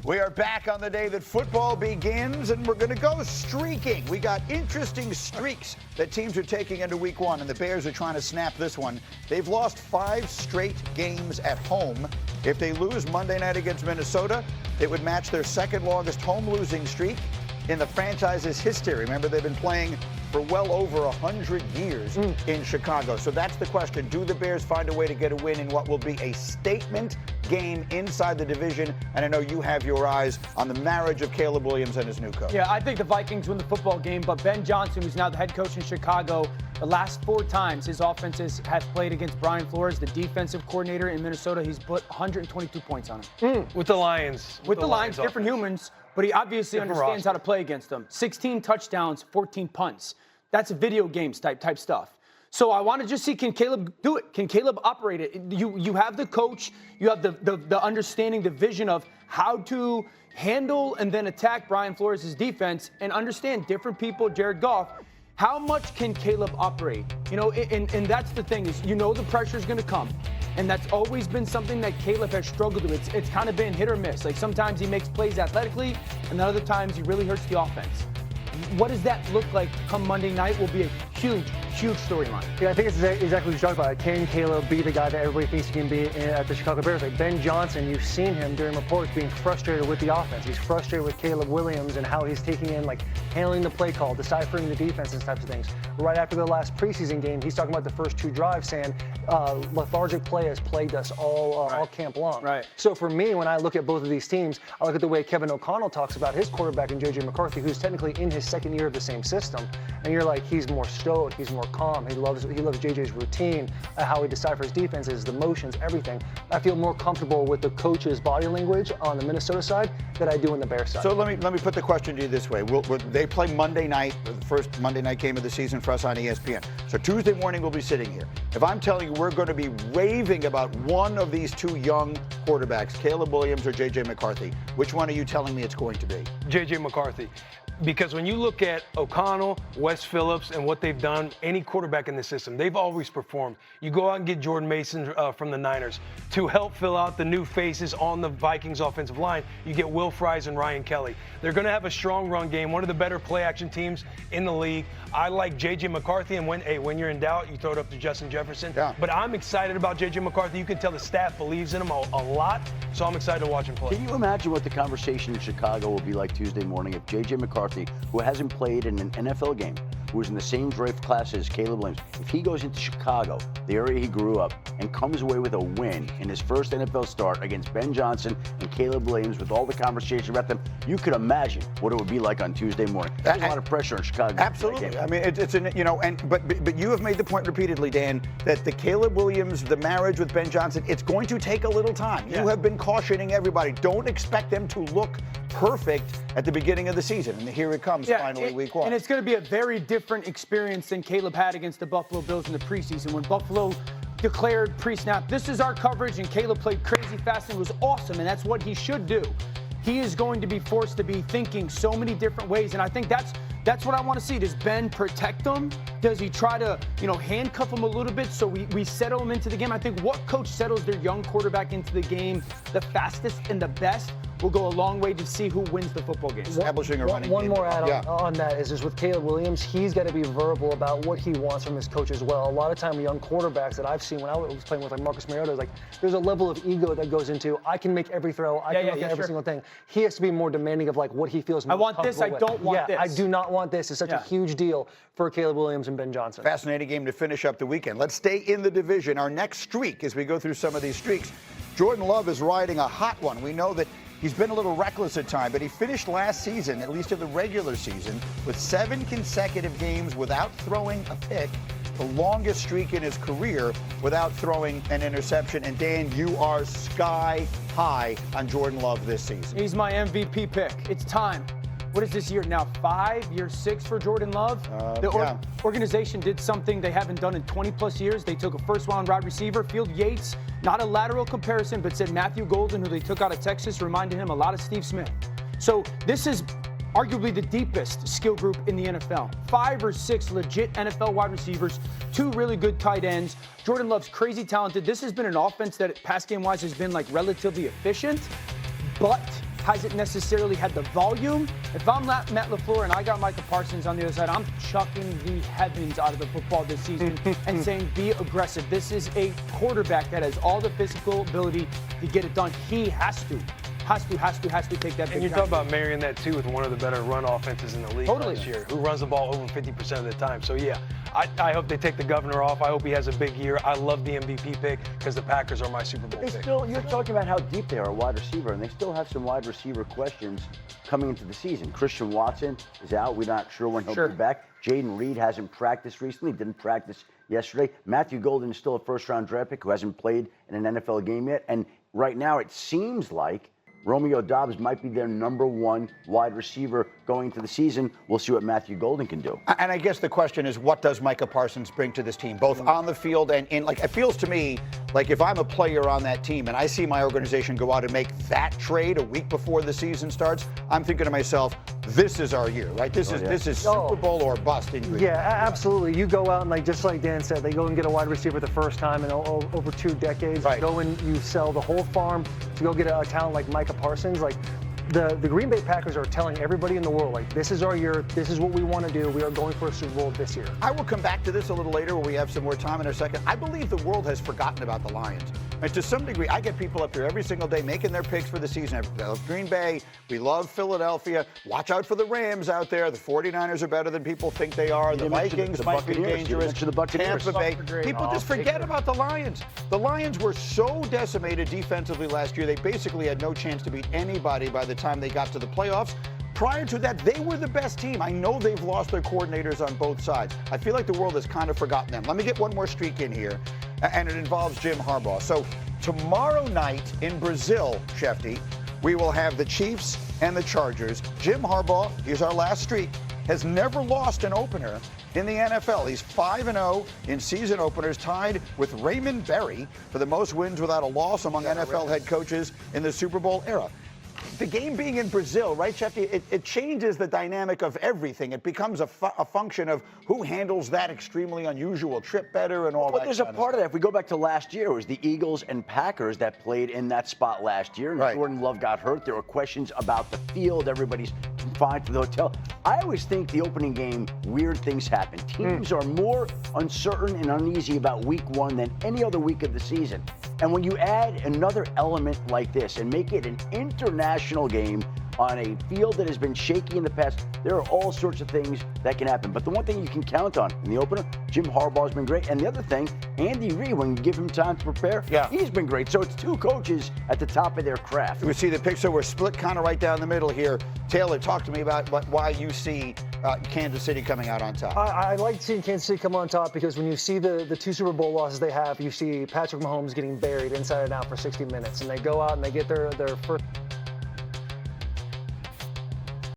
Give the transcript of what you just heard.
We are back on the day that football begins, and we're going to go streaking. We got interesting streaks that teams are taking into week one, and the Bears are trying to snap this one. They've lost 5 straight games at home. If they lose Monday night against Minnesota, it would match their second longest home losing streak in the franchise's history. Remember, they've been playing for well over 100 years in Chicago. So that's the question. Do the Bears find a way to get a win in what will be a statement game inside the division? And I know you have your eyes on the marriage of Caleb Williams and his new coach. Yeah, I think the Vikings win the football game, but Ben Johnson, who's now the head coach in Chicago, the last 4 times his offenses have played against Brian Flores, the defensive coordinator in Minnesota, he's put 122 points on him. With the Lions. With the Lions, different humans, but he obviously understands how to play against them. 16 touchdowns, 14 punts. That's video games type stuff. So I want to just see, can Caleb do it? Can Caleb operate it? You have the coach, you have the understanding, the vision of how to handle and then attack Brian Flores' defense, and understand different people, Jared Goff. How much can Caleb operate? You know, and that's the thing, is you know the pressure is going to come. And that's always been something that Caleb has struggled with. It's kind of been hit or miss. Like sometimes he makes plays athletically, and then other times he really hurts the offense. What does that look like come Monday night will be a huge storyline. Yeah, I think it's exactly what you're talking about. Can Caleb be the guy that everybody thinks he can be at the Chicago Bears? Like Ben Johnson, you've seen him during reports being frustrated with the offense. He's frustrated with Caleb Williams and how he's taking in, like, handling the play call, deciphering the defense and types of things. Right after the last preseason game, he's talking about the first 2 drives, saying lethargic play has plagued us all camp long. Right. So for me, when I look at both of these teams, I look at the way Kevin O'Connell talks about his quarterback in J.J. McCarthy, who's technically in his second year of the same system. And you're like, he's more stoic, he's more calm, he loves JJ's routine, how he deciphers defenses, the motions, everything. I feel more comfortable with the coach's body language on the Minnesota side than I do in the Bears side. So let me put the question to you this way. They play Monday night, the first Monday night game of the season for us on ESPN. So Tuesday morning we'll be sitting here. If I'm telling you we're going to be raving about one of these 2 young quarterbacks, Caleb Williams or J.J. McCarthy, which one are you telling me it's going to be? J.J. McCarthy. Because when you look at O'Connell, Wes Phillips, and what they've done, any quarterback in the system, they've always performed. You go out and get Jordan Mason from the Niners. To help fill out the new faces on the Vikings offensive line, you get Will Fries and Ryan Kelly. They're going to have a strong run game, one of the better play-action teams in the league. I like J.J. McCarthy, and when you're in doubt, you throw it up to Justin Jefferson. Yeah. But I'm excited about J.J. McCarthy. You can tell the staff believes in him a lot, so I'm excited to watch him play. Can you imagine what the conversation in Chicago will be like Tuesday morning if J.J. McCarthy, who hasn't played in an NFL game, who is in the same draft class as Caleb Williams, if he goes into Chicago, the area he grew up, and comes away with a win in his first NFL start against Ben Johnson and Caleb Williams, with all the conversation about them, you could imagine what it would be like on Tuesday morning. There's a lot of pressure in Chicago. Absolutely. I mean, but you have made the point repeatedly, Dan, that the Caleb Williams, the marriage with Ben Johnson, it's going to take a little time. Yeah. You have been cautioning everybody. Don't expect them to look perfect at the beginning of the season. And here it comes, finally, week 1. And it's going to be a very different experience than Caleb had against the Buffalo Bills in the preseason, when Buffalo declared pre-snap, this is our coverage, and Caleb played crazy fast and was awesome, and that's what he should do. He is going to be forced to be thinking so many different ways, and I think that's what I want to see. Does Ben protect them? Does he try to, handcuff them a little bit so we settle them into the game? I think what coach settles their young quarterback into the game the fastest and the best will go a long way to see who wins the football game. Establishing a running One game. more add on that is with Caleb Williams, he's got to be verbal about what he wants from his coach as well. A lot of time young quarterbacks that I've seen when I was playing with, like Marcus Mariota, like there's a level of ego that goes into, I can make every throw, I can look at every single thing. He has to be more demanding of like what he feels most want this, I don't want this. I do not want this. It's such a huge deal for Caleb Williams and Ben Johnson. Fascinating game to finish up the weekend. Let's stay in the division. Our next streak, as we go through some of these streaks, Jordan Love is riding a hot one. We know that he's been a little reckless at times, but he finished last season, at least in the regular season, with 7 consecutive games without throwing a pick, the longest streak in his career without throwing an interception. And Dan, you are sky high on Jordan Love this season. He's my MVP pick. It's time. What is this year now? 5, year 6 for Jordan Love? The organization did something they haven't done in 20-plus years. They took a first-round wide receiver, Field Yates, not a lateral comparison, but said Matthew Golden, who they took out of Texas, reminded him a lot of Steve Smith. So this is arguably the deepest skill group in the NFL. 5 or 6 legit NFL wide receivers, 2 really good tight ends. Jordan Love's crazy talented. This has been an offense that, pass game-wise, has been like relatively efficient, but hasn't necessarily had the volume. If I'm Matt LaFleur and I got Micah Parsons on the other side, I'm chucking the heavens out of the football this season and saying, be aggressive. This is a quarterback that has all the physical ability to get it done. He has to take that big And you talk about marrying that, too, with one of the better run offenses in the league this year, who runs the ball over 50% of the time. So, yeah, I hope they take the governor off. I hope he has a big year. I love the MVP pick because the Packers are my Super Bowl pick. You're talking about how deep they are at wide receiver, and they still have some wide receiver questions coming into the season. Christian Watson is out. We're not sure when he'll be back. Jayden Reed hasn't practiced recently, didn't practice yesterday. Matthew Golden is still a first-round draft pick who hasn't played in an NFL game yet. And right now it seems like Romeo Doubs might be their number one wide receiver going into the season. We'll see what Matthew Golden can do. And I guess the question is, what does Micah Parsons bring to this team, both on the field and in, like, it feels to me like if I'm a player on that team and I see my organization go out and make that trade a week before the season starts, I'm thinking to myself, this is our year, right? This is Super Bowl or bust. Yeah, absolutely. You go out and, like, just like Dan said, they go and get a wide receiver the first time in over 2 decades. Right. Go and you sell the whole farm to go get a talent like Micah Parsons. Like, the Green Bay Packers are telling everybody in the world, like, this is our year, this is what we want to do, we are going for a Super Bowl this year. I will come back to this a little later when we have some more time in a second. I believe the world has forgotten about the Lions. And to some degree, I get people up here every single day making their picks for the season. I love Green Bay. We love Philadelphia. Watch out for the Rams out there. The 49ers are better than people think they are. The Vikings might be dangerous. Tampa Bay. People just forget about the Lions. The Lions were so decimated defensively last year, they basically had no chance to beat anybody by the time they got to the playoffs. Prior to that, they were the best team. I know they've lost their coordinators on both sides. I feel like the world has kind of forgotten them. Let me get one more streak in here, and it involves Jim Harbaugh. So tomorrow night in Brazil, Shefty, we will have the Chiefs and the Chargers. Jim Harbaugh, here's our last streak, has never lost an opener in the NFL. He's 5-0 in season openers, tied with Raymond Berry for the most wins without a loss among NFL head coaches in the Super Bowl era. The game being in Brazil, right, Shefty, it changes the dynamic of everything. It becomes a function of who handles that extremely unusual trip better and all that. But there's a part of that. If we go back to last year, it was the Eagles and Packers that played in that spot last year. And Jordan Love got hurt. There were questions about the field. Everybody's confined to the hotel. I always think the opening game, weird things happen. Teams are more uncertain and uneasy about week one than any other week of the season. And when you add another element like this and make it an international game on a field that has been shaky in the past, there are all sorts of things that can happen. But the one thing you can count on in the opener, Jim Harbaugh's been great. And the other thing, Andy Reid, when you give him time to prepare, he's been great. So it's 2 coaches at the top of their craft. We see the picture. We're split kind of right down the middle here. Taylor, talk to me about why you see Kansas City coming out on top. I like seeing Kansas City come on top because when you see the 2 Super Bowl losses they have, you see Patrick Mahomes getting buried inside and out for 60 minutes. And they go out and they get their first